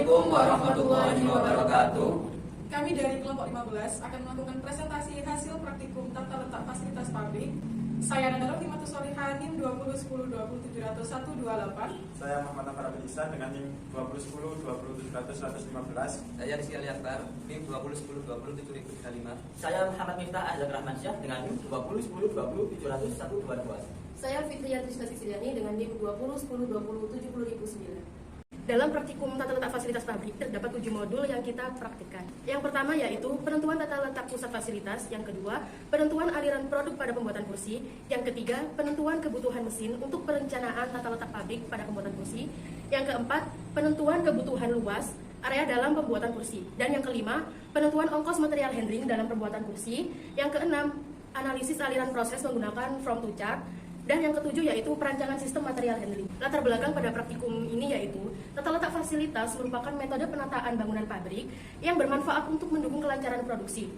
Assalamualaikum warahmatullahi wabarakatuh. Kami dari kelompok 15 akan melakukan presentasi hasil praktikum tata letak fasilitas pabrik. Saya Nanda Rohimatu Solihah NIM 20102070128. Saya Muhammad Afar Isa dengan NIM 20102070015. Saya Rizky Aliaktar, NIM 201020705. Saya Muhammad Miftah Azhar Rahmansyah dengan NIM 20102070122. Saya Fitria Trisna Sisiliani dengan NIM 20102070009. Dalam praktikum tata letak fasilitas pabrik terdapat 7 modul yang kita praktikkan. Yang pertama yaitu penentuan tata letak pusat fasilitas, yang kedua penentuan aliran produk pada pembuatan kursi, yang ketiga penentuan kebutuhan mesin untuk perencanaan tata letak pabrik pada pembuatan kursi, yang keempat penentuan kebutuhan luas area dalam pembuatan kursi, dan yang kelima penentuan ongkos material handling dalam pembuatan kursi, yang keenam analisis aliran proses menggunakan from to chart, dan yang ketujuh yaitu perancangan sistem material handling. Latar belakang pada praktikum ini yaitu tata letak fasilitas merupakan metode penataan bangunan pabrik yang bermanfaat untuk mendukung kelancaran produksi.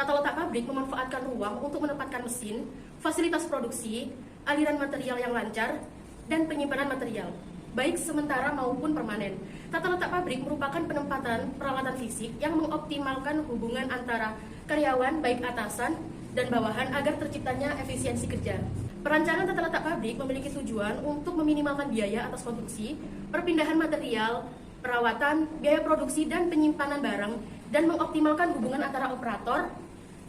Tata letak pabrik memanfaatkan ruang untuk menempatkan mesin, fasilitas produksi, aliran material yang lancar, dan penyimpanan material, baik sementara maupun permanen. Tata letak pabrik merupakan penempatan peralatan fisik yang mengoptimalkan hubungan antara karyawan baik atasan dan bawahan agar terciptanya efisiensi kerja. Perancangan tata letak pabrik memiliki tujuan untuk meminimalkan biaya atas konstruksi, perpindahan material, perawatan, biaya produksi, dan penyimpanan barang, dan mengoptimalkan hubungan antara operator,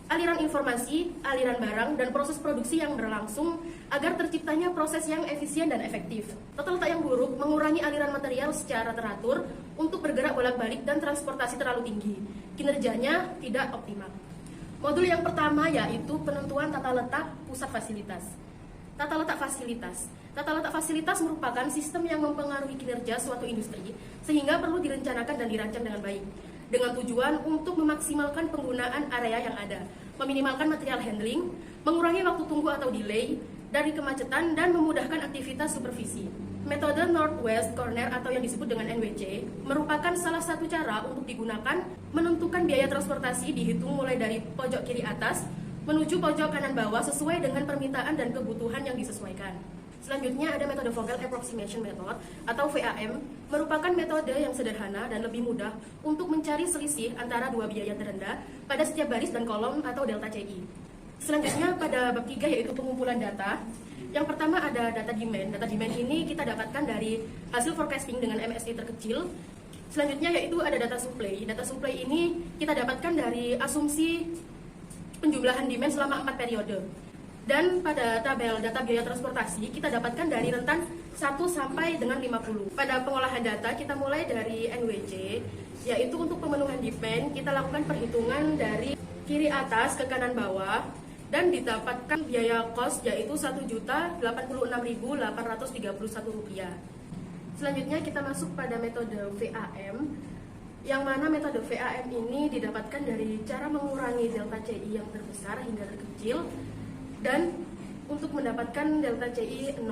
aliran informasi, aliran barang, dan proses produksi yang berlangsung agar terciptanya proses yang efisien dan efektif. Tata letak yang buruk mengurangi aliran material secara teratur untuk bergerak bolak-balik dan transportasi terlalu tinggi. Kinerjanya tidak optimal. Modul yang pertama yaitu penentuan tata letak pusat fasilitas. Tata letak fasilitas. Tata letak fasilitas merupakan sistem yang mempengaruhi kinerja suatu industri sehingga perlu direncanakan dan dirancang dengan baik dengan tujuan untuk memaksimalkan penggunaan area yang ada, meminimalkan material handling, mengurangi waktu tunggu atau delay dari kemacetan, dan memudahkan aktivitas supervisi. Metode Northwest Corner atau yang disebut dengan NWC merupakan salah satu cara untuk digunakan menentukan biaya transportasi dihitung mulai dari pojok kiri atas menuju pojok kanan bawah sesuai dengan permintaan dan kebutuhan yang disesuaikan. Selanjutnya ada metode Vogel Approximation Method atau VAM, merupakan metode yang sederhana dan lebih mudah untuk mencari selisih antara dua biaya terendah pada setiap baris dan kolom atau delta CI. Selanjutnya pada bab 3 yaitu pengumpulan data. Yang pertama ada data demand. Data demand ini kita dapatkan dari hasil forecasting dengan MSI terkecil. Selanjutnya yaitu ada data supply. Data supply ini kita dapatkan dari asumsi penjumlahan demand selama 4 periode. Dan pada tabel data biaya transportasi kita dapatkan dari rentan 1 sampai dengan 50. Pada pengolahan data kita mulai dari NWC, yaitu untuk pemenuhan demand kita lakukan perhitungan dari kiri atas ke kanan bawah dan didapatkan biaya kos yaitu Rp1.086.831. Selanjutnya kita masuk pada metode VAM, yang mana metode VAM ini didapatkan dari cara mengurangi delta CI yang terbesar hingga terkecil, dan untuk mendapatkan delta CI 0.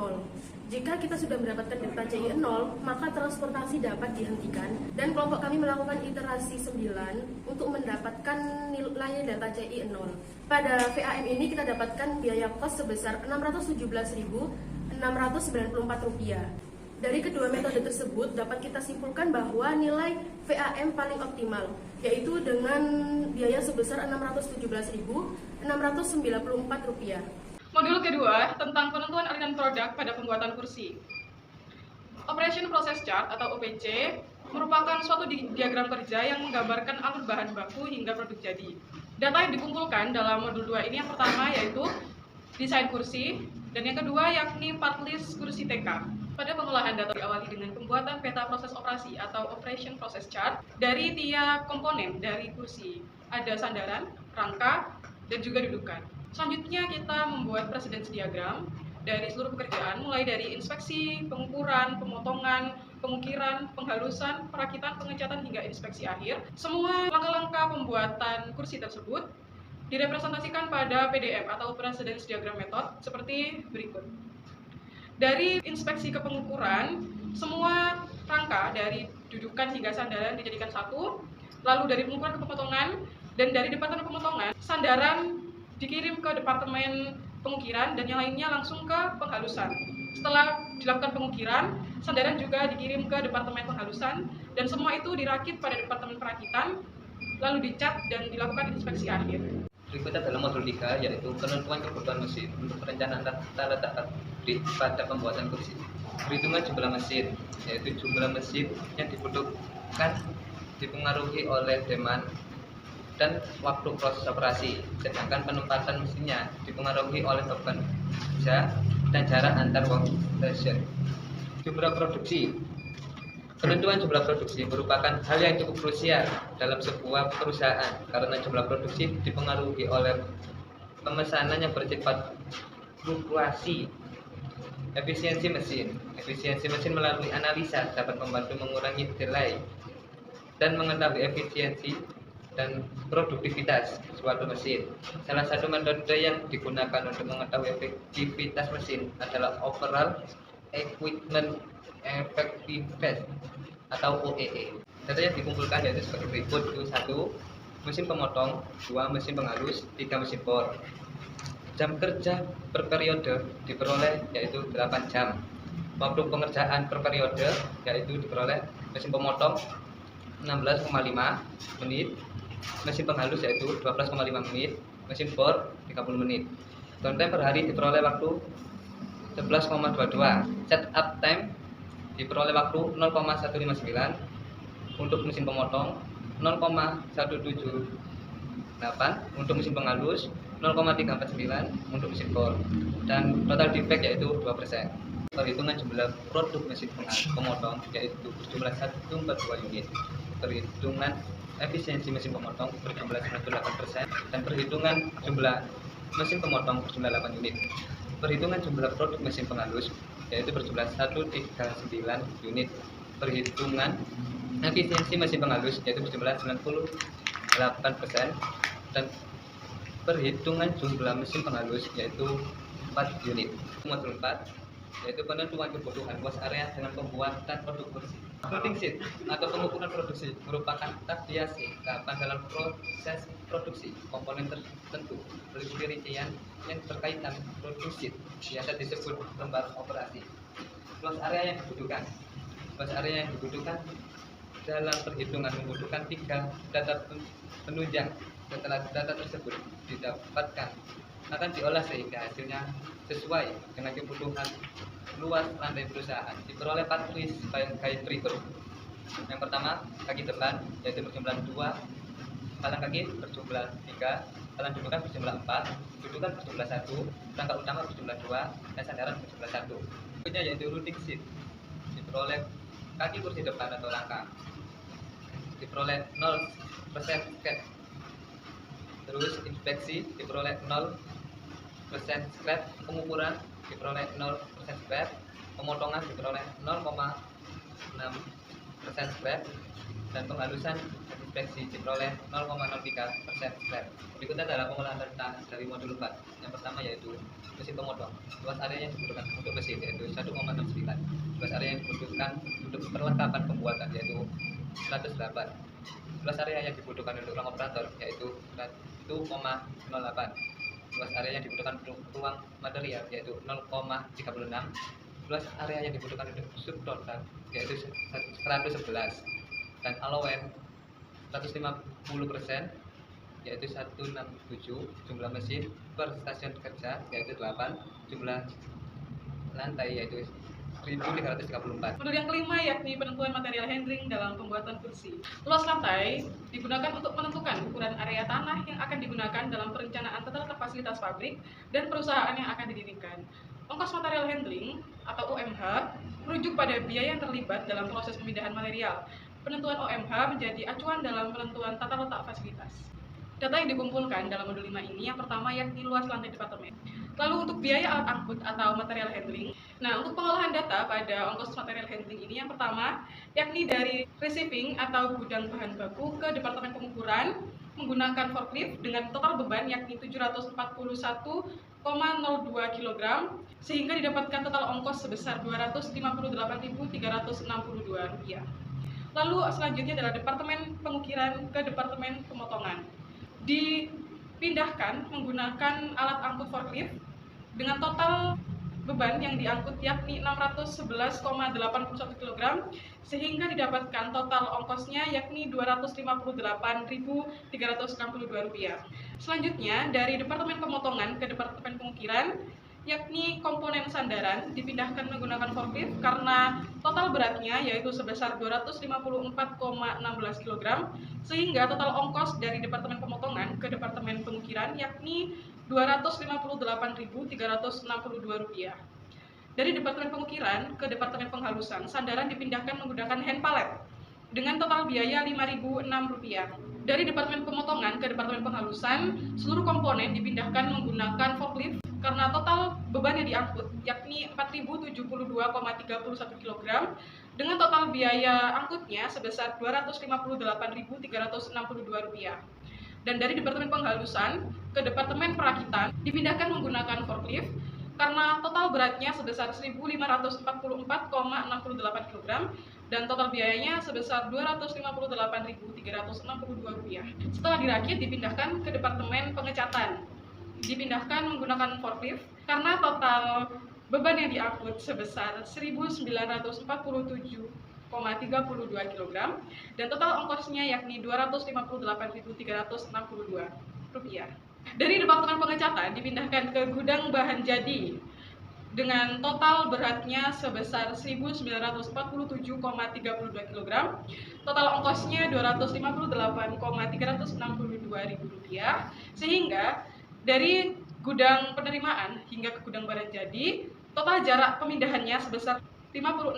Jika kita sudah mendapatkan delta CI 0, maka transportasi dapat dihentikan, dan kelompok kami melakukan iterasi 9 untuk mendapatkan nilai delta CI 0. Pada VAM ini kita dapatkan biaya kos sebesar Rp617.694. Dari kedua metode tersebut dapat kita simpulkan bahwa nilai VAM paling optimal, yaitu dengan biaya sebesar Rp617.694. Modul kedua tentang penentuan aliran produk pada pembuatan kursi. Operation Process Chart atau OPC merupakan suatu diagram kerja yang menggambarkan alur bahan baku hingga produk jadi. Data yang dikumpulkan dalam modul 2 ini yang pertama yaitu desain kursi, dan yang kedua yakni part list kursi TK. Pada pengolahan data diawali dengan pembuatan peta proses operasi atau Operation Process Chart dari tiap komponen dari kursi. Ada sandaran, rangka, dan juga dudukan. Selanjutnya kita membuat precedence diagram dari seluruh pekerjaan, mulai dari inspeksi, pengukuran, pemotongan, pengukiran, penghalusan, perakitan, pengecatan, hingga inspeksi akhir. Semua langkah-langkah pembuatan kursi tersebut direpresentasikan pada PDM atau Precedence Diagram Method seperti berikut. Dari inspeksi ke pengukuran, semua rangka dari dudukan hingga sandaran dijadikan satu, lalu dari pengukuran ke pemotongan, dan dari departemen pemotongan, sandaran dikirim ke departemen pengukiran dan yang lainnya langsung ke penghalusan. Setelah dilakukan pengukiran, sandaran juga dikirim ke Departemen Penghalusan dan semua itu dirakit pada Departemen Perakitan, lalu dicat dan dilakukan inspeksi akhir. Berikutnya dalam modul 3 yaitu penentuan kebutuhan mesin untuk perencanaan tata letak pabrik pada pembuatan kursi. Perhitungan jumlah mesin, yaitu jumlah mesin yang dibutuhkan dipengaruhi oleh demand dan waktu proses operasi, sedangkan penempatan mesinnya dipengaruhi oleh beban kerja dan jarak antar workstation. Jumlah produksi. Penentuan jumlah produksi merupakan hal yang cukup krusial dalam sebuah perusahaan karena jumlah produksi dipengaruhi oleh pemesanan yang bersifat fluktuasi. Efisiensi mesin melalui analisa dapat membantu mengurangi delay dan mengetahui efisiensi dan produktivitas suatu mesin. Salah satu metode yang digunakan untuk mengetahui efektivitas mesin adalah overall equipment effectiveness atau OEE. Data yang dikumpulkan yaitu sebagai berikut: 1. Mesin pemotong, 2. Mesin penghalus, 3. Mesin bor. Jam kerja per periode diperoleh yaitu 8 jam. Waktu pengerjaan per periode yaitu diperoleh mesin pemotong 16,5 menit, mesin penghalus yaitu 12,5 menit, mesin bor 30 menit. Downtime per hari diperoleh waktu 11,22. Setup time diperoleh waktu 0,159 untuk mesin pemotong, 0,178 untuk mesin penghalus, 0,349 untuk mesin bor, dan total defect yaitu 2%. Perhitungan jumlah produk mesin pemotong yaitu berjumlah 142 unit. Perhitungan efisiensi mesin pemotong berjumlah 98% dan perhitungan jumlah mesin pemotong berjumlah 8 unit. Perhitungan jumlah produk mesin penghalus yaitu berjumlah 139 unit. Perhitungan efisiensi mesin penghalus yaitu berjumlah 98% dan perhitungan jumlah mesin penghalus yaitu 4 unit. Modul 4 yaitu penentuan kebutuhan luas area dengan pembuatan produk kursi. Loading sheet atau pengukuran produksi merupakan tahap biasa tahapan dalam proses produksi komponen tertentu perincian yang berkaitan produksi biasa disebut lembar operasi. Luas area yang dibutuhkan. Luas area yang dibutuhkan dalam perhitungan membutuhkan 3 data penunjang. Setelah data tersebut didapatkan akan diolah sehingga hasilnya sesuai dengan kebutuhan luas lantai perusahaan. Diperoleh 4 list gaya berikut. Yang pertama, kaki depan yaitu berjumlah 2, palang kaki berjumlah 3, palang dudukan berjumlah 4, dudukan berjumlah 1, rangka utama berjumlah 2, dan sandaran berjumlah 1. Berikutnya yaitu routing sheet. Diperoleh kaki kursi depan atau rangka. Diperoleh 0% scratch. Terus inspeksi diperoleh 0% scratch, pengukuran diperoleh 0% scratch, pemotongan diperoleh 0,6% scratch, dan penghalusan inspeksi diperoleh 0,03% scratch. Berikutnya adalah pengolahan data dari modul 4. Yang pertama yaitu mesin pemotong. Luas area yang dibutuhkan untuk mesin yaitu 1,69. Luas area yang dibutuhkan untuk perlengkapan pembuatan yaitu 108. Luas area yang dibutuhkan untuk ruang operator yaitu 1,08. Luas area yang dibutuhkan untuk ruang material yaitu 0,36. Luas area yang dibutuhkan untuk subtotal yaitu 111. Dan allowance 150% yaitu 167. Jumlah mesin per stasiun kerja yaitu 8. Jumlah lantai yaitu 1334. Modul yang kelima yakni penentuan material handling dalam pembuatan kursi. Luas lantai digunakan untuk menentukan ukuran area tanah yang akan digunakan dalam perencanaan tata letak fasilitas pabrik dan perusahaan yang akan didirikan. Ongkos material handling atau OMH merujuk pada biaya yang terlibat dalam proses pemindahan material. Penentuan OMH menjadi acuan dalam penentuan tata letak fasilitas. Data yang dikumpulkan dalam modul 5 ini yang pertama yakni luas lantai departemen. Lalu untuk biaya alat angkut atau material handling. Nah, untuk pengolahan data pada ongkos material handling ini yang pertama yakni dari receiving atau gudang bahan baku ke departemen pengukuran menggunakan forklift dengan total beban yakni 741,02 kg sehingga didapatkan total ongkos sebesar Rp258.362. Lalu selanjutnya adalah departemen pengukiran ke departemen pemotongan. Dipindahkan menggunakan alat angkut forklift dengan total beban yang diangkut yakni 611,81 kg sehingga didapatkan total ongkosnya yakni Rp258.362. Selanjutnya dari Departemen Pemotongan ke Departemen Pengukiran yakni komponen sandaran dipindahkan menggunakan forklift karena total beratnya yaitu sebesar 254,16 kg sehingga total ongkos dari Departemen Pemotongan ke Departemen Pengukiran yakni Rp258.362. Dari Departemen Pengukiran ke Departemen Penghalusan, sandaran dipindahkan menggunakan hand pallet dengan total biaya Rp5.006. Dari Departemen Pemotongan ke Departemen Penghalusan, seluruh komponen dipindahkan menggunakan forklift karena total beban yang diangkut yakni 4.072,31 kg dengan total biaya angkutnya sebesar Rp258.362. Dan dari Departemen Penghalusan ke Departemen Perakitan dipindahkan menggunakan forklift karena total beratnya sebesar 1.544,68 kg dan total biayanya sebesar Rp258.362. Setelah dirakit dipindahkan ke Departemen Pengecatan. Dipindahkan menggunakan forklift karena total beban yang diangkut sebesar 1.947,32 kg dan total ongkosnya yakni Rp258.362. Dari Departemen Pengecatan dipindahkan ke gudang bahan jadi dengan total beratnya sebesar 1.947,32 kg, total ongkosnya Rp258.362 sehingga dari gudang penerimaan hingga ke gudang barang jadi, total jarak pemindahannya sebesar 56,05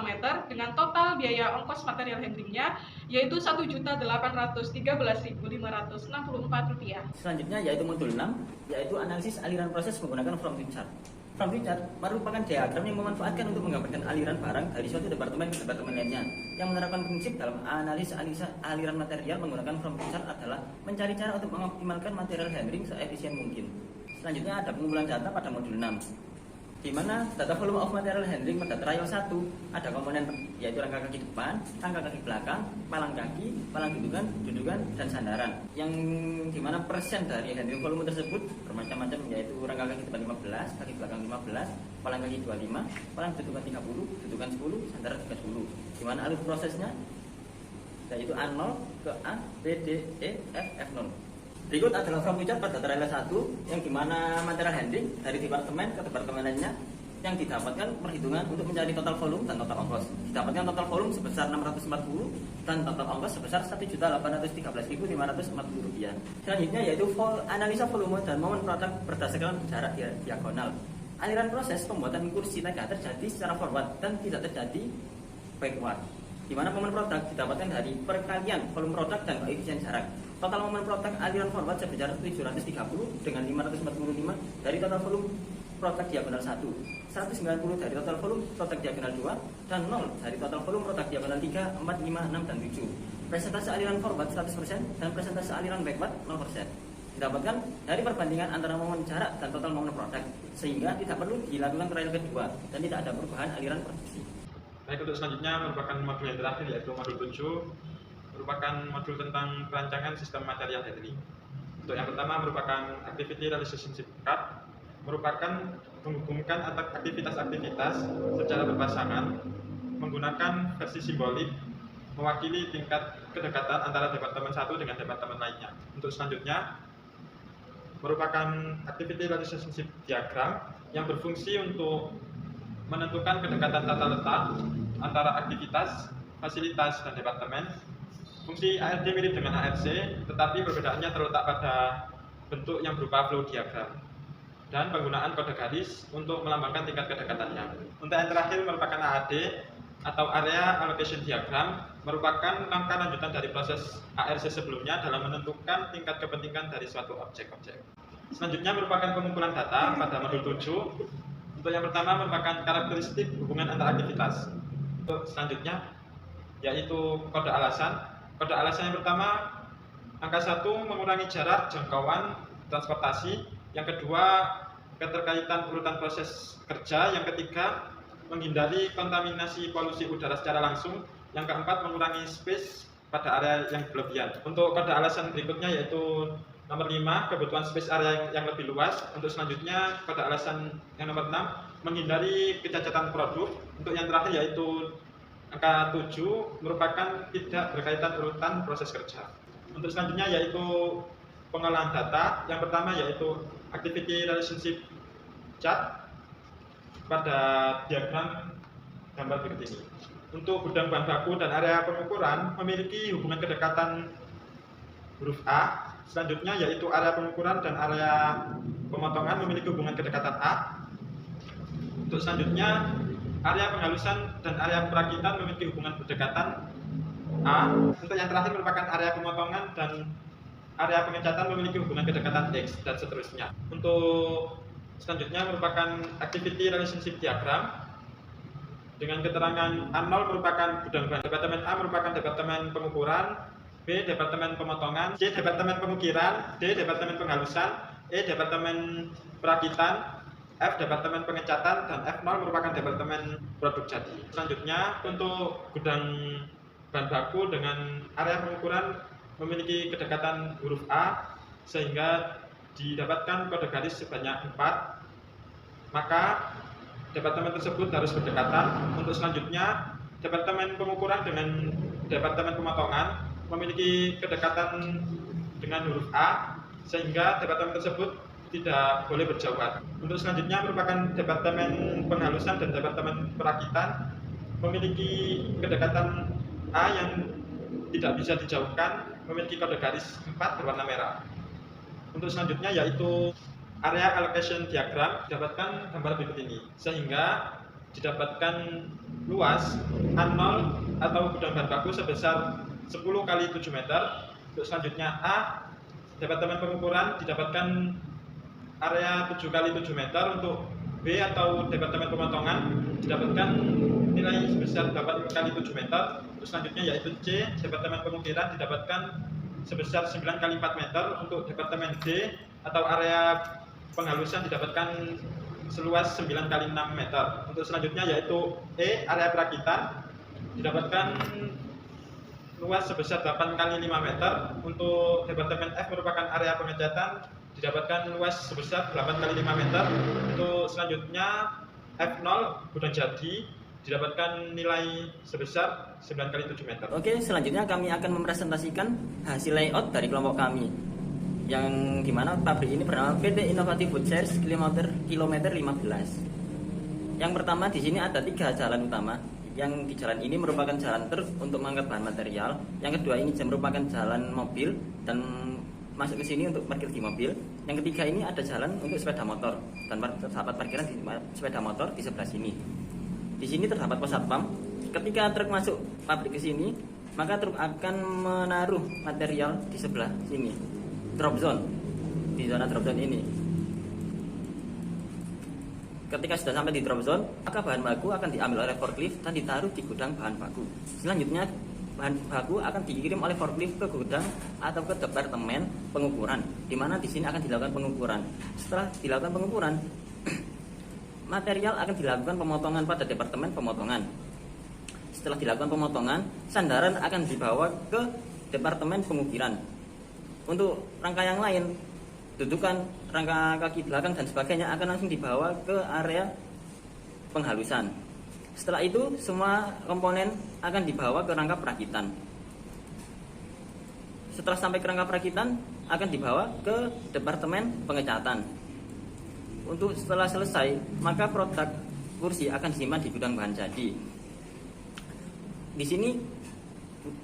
meter dengan total biaya ongkos material handlingnya yaitu Rp1.813.564. Selanjutnya yaitu modul 6, yaitu analisis aliran proses menggunakan from to chart. From to chart merupakan diagram yang memanfaatkan untuk menggambarkan aliran barang dari suatu departemen ke departemen lainnya. Yang menerapkan prinsip dalam analisis aliran material menggunakan from to chart adalah mencari cara untuk mengoptimalkan material handling seefisien mungkin. Selanjutnya ada pengumpulan data pada modul 6. Di mana data volume of material handling pada trial 1 ada komponen yaitu rangka kaki depan, rangka kaki belakang, palang dudukan, dan sandaran. Yang dimana persen dari handling volume tersebut bermacam-macam yaitu rangka kaki depan 15, kaki belakang 15, palang kaki 25, palang dudukan 30, dudukan 10, sandaran juga 10. Dimana alur prosesnya yaitu A0 ke A, B, D, E, F, F0. Berikut adalah from to chart pada trial 1 yang dimana material handling dari departemen ke departemen lainnya yang didapatkan perhitungan untuk mencari total volume dan total ongkos. Didapatkan total volume sebesar 640 dan total ongkos sebesar Rp1.813.540. Selanjutnya yaitu analisa volume dan momen produk berdasarkan jarak diagonal. Aliran proses pembuatan kursi tega terjadi secara forward dan tidak terjadi backward. Di mana momen produk didapatkan dari perkalian volume produk dan koefisien jarak. Total momen produk aliran forward sebesar 730 dengan 545 dari total volume produk diagonal 1, 190 dari total volume produk diagonal 2, dan 0 dari total volume produk diagonal 3, 4, 5, 6, dan 7. Presentase aliran forward 100% dan presentase aliran backward 0%. Didapatkan dari perbandingan antara momen jarak dan total momen produk, sehingga tidak perlu dilakukan trial kedua dan tidak ada perubahan aliran produksi. Baik, untuk selanjutnya merupakan modul yang terakhir yaitu modul 7, merupakan modul tentang perancangan sistem material handling. Untuk yang pertama merupakan activity relationship card, merupakan menghubungkan aktivitas-aktivitas secara berpasangan menggunakan versi simbolik mewakili tingkat kedekatan antara departemen satu dengan departemen lainnya. Untuk selanjutnya merupakan activity relationship diagram yang berfungsi untuk menentukan kedekatan tata letak antara aktivitas, fasilitas, dan departemen. Fungsi ARD mirip dengan ARC, tetapi perbedaannya terletak pada bentuk yang berupa flow diagram dan penggunaan kode garis untuk melambangkan tingkat kedekatannya. Untuk yang terakhir merupakan AAD atau Area Allocation Diagram, merupakan langkah lanjutan dari proses ARC sebelumnya dalam menentukan tingkat kepentingan dari suatu objek-objek. Selanjutnya merupakan pengumpulan data pada modul 7. Untuk yang pertama merupakan karakteristik hubungan antar aktivitas. Untuk selanjutnya yaitu kode alasan. Kode alasan yang pertama, angka 1 mengurangi jarak jangkauan transportasi. Yang kedua, keterkaitan urutan proses kerja. Yang ketiga, menghindari kontaminasi polusi udara secara langsung. Yang keempat, mengurangi space pada area yang berlebihan. Untuk kode alasan berikutnya yaitu Nomor 5, kebutuhan space area yang lebih luas. Untuk selanjutnya, pada alasan yang nomor 6, menghindari kecacatan produk. Untuk yang terakhir yaitu angka 7, merupakan tidak berkaitan urutan proses kerja. Untuk selanjutnya yaitu pengolahan data. Yang pertama yaitu activity relationship chart pada diagram gambar berikut ini. Untuk gudang bahan baku dan area pengukuran memiliki hubungan kedekatan huruf A. Selanjutnya yaitu area pengukuran dan area pemotongan memiliki hubungan kedekatan A. Untuk selanjutnya area penghalusan dan area perakitan memiliki hubungan berdekatan A. Untuk yang terakhir merupakan area pemotongan dan area pengecatan memiliki hubungan kedekatan X, dan seterusnya. Untuk selanjutnya merupakan activity relationship diagram dengan keterangan A0 merupakan gudang bahan. Departemen A merupakan departemen pengukuran, B departemen pemotongan, C departemen pengukiran, D departemen penghalusan, E departemen perakitan, F departemen pengecatan, dan F0 merupakan departemen produk jadi. Selanjutnya untuk gudang bahan baku dengan area pengukuran memiliki kedekatan huruf A sehingga didapatkan kode garis sebanyak 4, maka departemen tersebut harus berdekatan. Untuk selanjutnya departemen pengukuran dengan departemen pemotongan memiliki kedekatan dengan huruf A sehingga departemen tersebut tidak boleh berjauhan. Untuk selanjutnya merupakan departemen penghalusan dan departemen perakitan memiliki kedekatan A yang tidak bisa dijauhkan, memiliki kode garis 4 berwarna merah. Untuk selanjutnya yaitu area allocation diagram, didapatkan gambar berikut ini sehingga didapatkan luas A0 atau gudang bahan baku sebesar 10 kali 7 meter. Untuk selanjutnya A, departemen pengukuran didapatkan area 7 kali 7 meter. Untuk B atau departemen pemotongan didapatkan nilai sebesar 8 kali 7 meter. Untuk selanjutnya yaitu C, departemen pengukiran didapatkan sebesar 9 kali 4 meter. Untuk departemen D atau area penghalusan didapatkan seluas 9 kali 6 meter. Untuk selanjutnya yaitu E, area perakitan didapatkan luas sebesar 8 kali 5 meter. Untuk departemen F merupakan area pengecatan didapatkan luas sebesar 8 kali 5 meter. Untuk selanjutnya F0 gudang jadi didapatkan nilai sebesar 9 kali 7 meter. Oke, selanjutnya kami akan mempresentasikan hasil layout dari kelompok kami, yang dimana pabrik ini bernama PT Innovative Food Shares kilometer 15. Yang pertama di sini ada 3 jalan utama. Yang di jalan ini merupakan jalan truk untuk mengangkat bahan material. Yang kedua ini merupakan jalan mobil dan masuk ke sini untuk parkir di mobil. Yang ketiga ini ada jalan untuk sepeda motor dan terdapat parkiran di sepeda motor di sebelah sini. Di sini terdapat pos satpam. Ketika truk masuk pabrik ke sini, maka truk akan menaruh material di sebelah sini, drop zone, di zona drop zone ini. Ketika sudah sampai di drop zone, maka bahan baku akan diambil oleh forklift dan ditaruh di gudang bahan baku. Selanjutnya bahan baku akan dikirim oleh forklift ke gudang atau ke departemen pengukuran, di mana di sini akan dilakukan pengukuran. Setelah dilakukan pengukuran, material akan dilakukan pemotongan pada departemen pemotongan. Setelah dilakukan pemotongan, sandaran akan dibawa ke departemen pengukiran. Untuk rangka yang lain, dudukan, rangka kaki belakang dan sebagainya akan langsung dibawa ke area penghalusan. Setelah itu semua komponen akan dibawa ke rangka perakitan. Setelah sampai ke rangka perakitan akan dibawa ke departemen pengecatan. Untuk setelah selesai, maka produk kursi akan disimpan di gudang bahan jadi. Di sini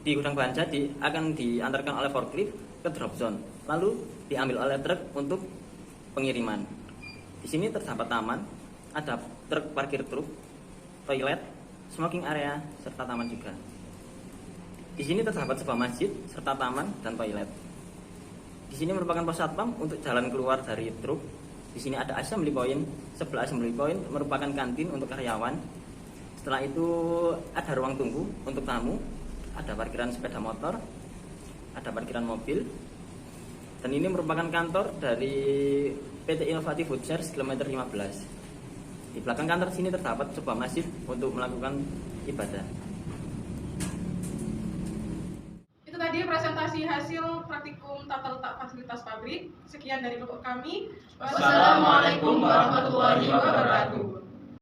di gudang bahan jadi akan diantarkan oleh forklift ke drop zone, lalu diambil oleh truk untuk pengiriman. Di sini terdapat taman, ada truk parkir truk, toilet, smoking area, serta taman juga. Di sini terdapat sebuah masjid serta taman dan toilet. Di sini merupakan pos satpam untuk jalan keluar dari truk. Di sini ada assembly point, sebelah assembly point merupakan kantin untuk karyawan. Setelah itu ada ruang tunggu untuk tamu, ada parkiran sepeda motor, ada parkiran mobil. Dan ini merupakan kantor dari PT Innovative Food Shares kilometer 15. Di belakang kantor sini terdapat sebuah masjid untuk melakukan ibadah. Itu tadi tadi presentasi hasil praktikum tata letak fasilitas pabrik. Sekian dari kelompok kami. Wassalamualaikum warahmatullahi wabarakatuh.